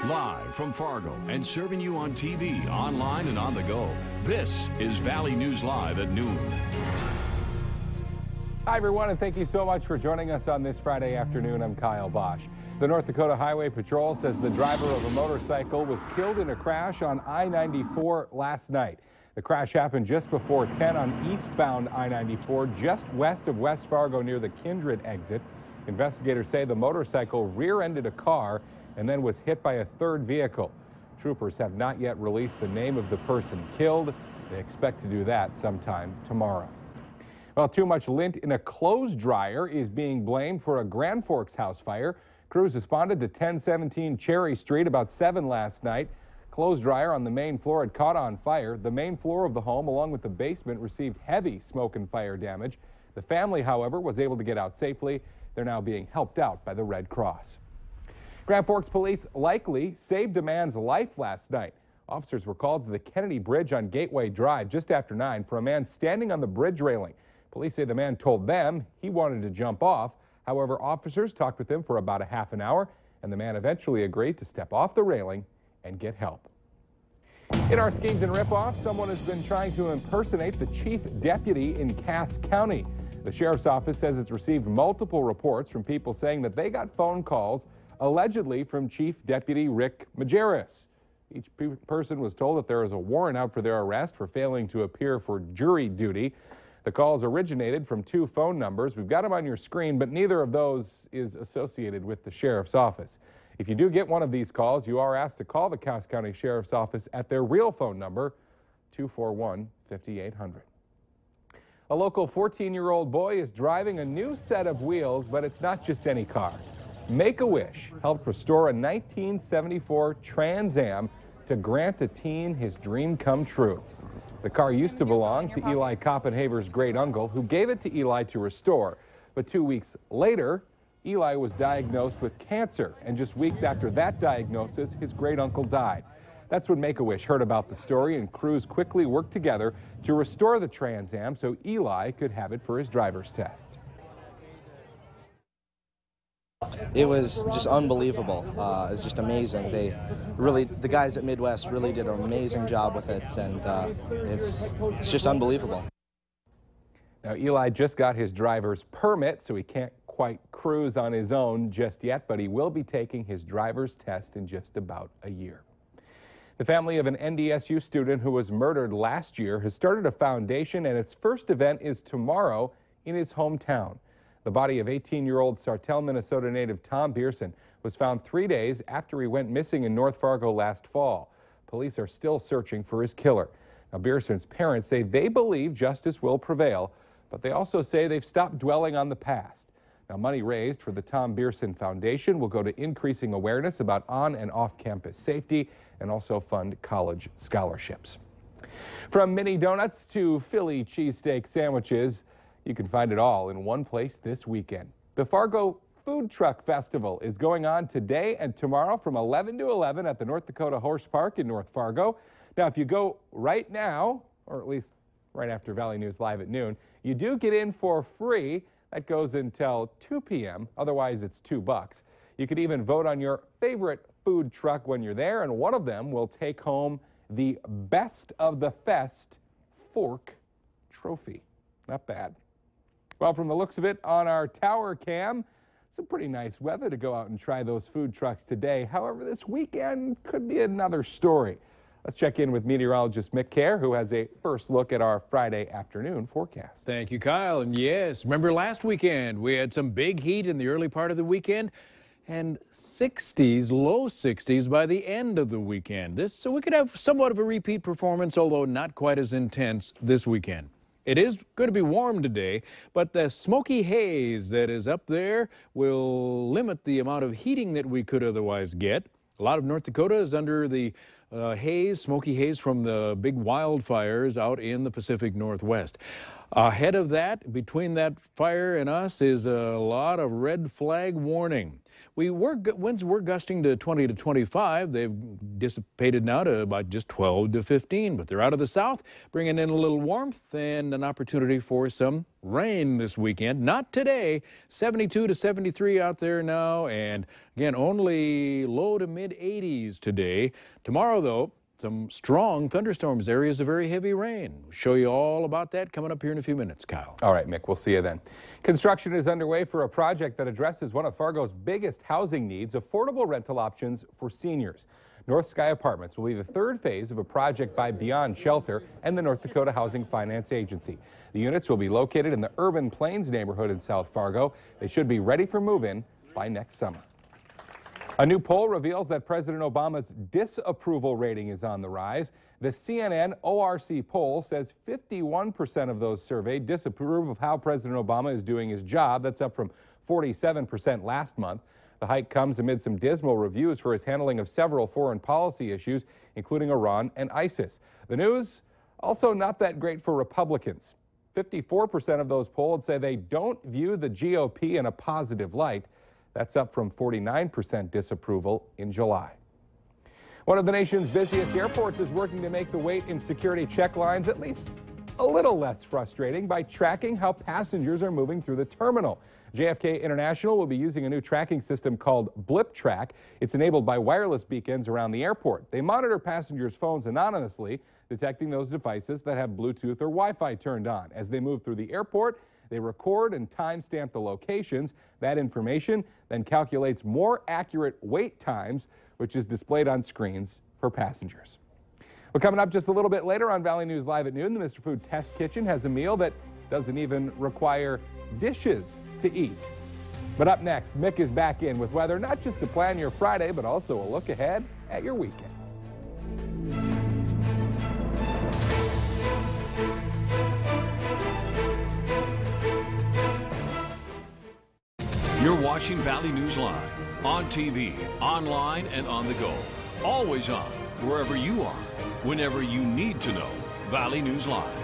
Live from Fargo and serving you on TV, online, and on the go. This is Valley News Live at noon. Hi, everyone, and thank you so much for joining us on this Friday afternoon. I'm Kyle Bosch. The North Dakota Highway Patrol says the driver of a motorcycle was killed in a crash on I-94 last night. The crash happened just before 10 on eastbound I-94, just west of West Fargo near the Kindred exit. Investigators say the motorcycle rear-ended a car and then was hit by a third vehicle. Troopers have not yet released the name of the person killed. They expect to do that sometime tomorrow. Well, too much lint in a clothes dryer is being blamed for a Grand Forks house fire. Crews responded to 1017 Cherry Street about 7 last night. Clothes dryer on the main floor had caught on fire. The main floor of the home, along with the basement, received heavy smoke and fire damage. The family, however, was able to get out safely. They're now being helped out by the Red Cross. Grand Forks police likely saved a man's life last night. Officers were called to the Kennedy Bridge on Gateway Drive just after 9 for a man standing on the bridge railing. Police say the man told them he wanted to jump off. However, officers talked with him for about a half an hour, and the man eventually agreed to step off the railing and get help. In our schemes and ripoffs, someone has been trying to impersonate the chief deputy in Cass County. The sheriff's office says it's received multiple reports from people saying that they got phone calls allegedly from Chief Deputy Rick Majerus. Each person was told that there is a warrant out for their arrest for failing to appear for jury duty. The calls originated from 2 phone numbers. We've got them on your screen, but neither of those is associated with the sheriff's office. If you do get one of these calls, you are asked to call the Cass County Sheriff's Office at their real phone number, 241-5800. A local 14-year-old boy is driving a new set of wheels, but it's not just any car. Make-A-Wish helped restore a 1974 Trans Am to grant a teen his dream come true. The car used to belong to Eli Koppenhaver's great uncle, who gave it to Eli to restore. But 2 weeks later, Eli was diagnosed with cancer, and just weeks after that diagnosis, his great uncle died. That's when Make-A-Wish heard about the story, and crews quickly worked together to restore the Trans Am so Eli could have it for his driver's test. It was just unbelievable. It's just amazing. The guys at Midwest really did an amazing job with it, and it's just unbelievable. Now, Eli just got his driver's permit, so he can't quite cruise on his own just yet, but he will be taking his driver's test in just about a year. The family of an NDSU student who was murdered last year has started a foundation, and its first event is tomorrow in his hometown. The body of 18-year-old Sartell, Minnesota native Tom Bierson was found 3 days after he went missing in North Fargo last fall. Police are still searching for his killer. Now, Bierson's parents say they believe justice will prevail, but they also say they've stopped dwelling on the past. Now, money raised for the Tom Bierson Foundation will go to increasing awareness about on and off-campus safety and also fund college scholarships. From mini donuts to Philly cheesesteak sandwiches, you can find it all in one place this weekend. The Fargo Food Truck Festival is going on today and tomorrow from 11 to 11 at the North Dakota Horse Park in North Fargo. Now, if you go right now, or at least right after Valley News Live at noon, you do get in for free. That goes until 2 p.m. Otherwise, it's $2. You could even vote on your favorite food truck when you're there, and one of them will take home the Best of the Fest Fork Trophy. Not bad. Well, from the looks of it on our tower cam, some pretty nice weather to go out and try those food trucks today. However, this weekend could be another story. Let's check in with meteorologist Mick Kerr, who has a first look at our Friday afternoon forecast. Thank you, Kyle. And yes, remember last weekend, we had some big heat in the early part of the weekend and 60s, low 60s by the end of the weekend. So we could have somewhat of a repeat performance, although not quite as intense this weekend. It is going to be warm today, but the smoky haze that is up there will limit the amount of heating that we could otherwise get. A lot of North Dakota is under the smoky haze from the big wildfires out in the Pacific Northwest. Ahead of that, between that fire and us, is a lot of red flag warning. Winds were gusting to 20 to 25. They've dissipated now to about just 12 to 15, but they're out of the south, bringing in a little warmth and an opportunity for some rain this weekend. Not today. 72 to 73 out there now, and again, only low to mid 80s today. Tomorrow, though, some strong thunderstorms, areas of very heavy rain. We'll show you all about that coming up here in a few minutes, Kyle. All right, Mick, we'll see you then. Construction is underway for a project that addresses one of Fargo's biggest housing needs, affordable rental options for seniors. North Sky Apartments will be the third phase of a project by Beyond Shelter and the North Dakota Housing Finance Agency. The units will be located in the Urban Plains neighborhood in South Fargo. They should be ready for move-in by next summer. A new poll reveals that President Obama's disapproval rating is on the rise. The CNN ORC poll says 51% of those surveyed disapprove of how President Obama is doing his job. That's up from 47% last month. The hike comes amid some dismal reviews for his handling of several foreign policy issues, including Iran and ISIS. The news also not that great for Republicans. 54% of those polled say they don't view the GOP in a positive light. That's up from 49% disapproval in July. One of the nation's busiest airports is working to make the wait in security check lines at least a little less frustrating by tracking how passengers are moving through the terminal. JFK International will be using a new tracking system called Blip Track. It's enabled by wireless beacons around the airport. They monitor passengers' phones anonymously, detecting those devices that have Bluetooth or Wi-Fi turned on. As they move through the airport, they record and timestamp the locations. That information then calculates more accurate wait times, which is displayed on screens for passengers. Well, coming up just a little bit later on Valley News Live at noon, the Mr. Food Test Kitchen has a meal that doesn't even require dishes to eat. But up next, Mick is back in with weather, not just to plan your Friday, but also a look ahead at your weekend. You're watching Valley News Live on TV, online, and on the go. Always on, wherever you are, whenever you need to know. Valley News Live.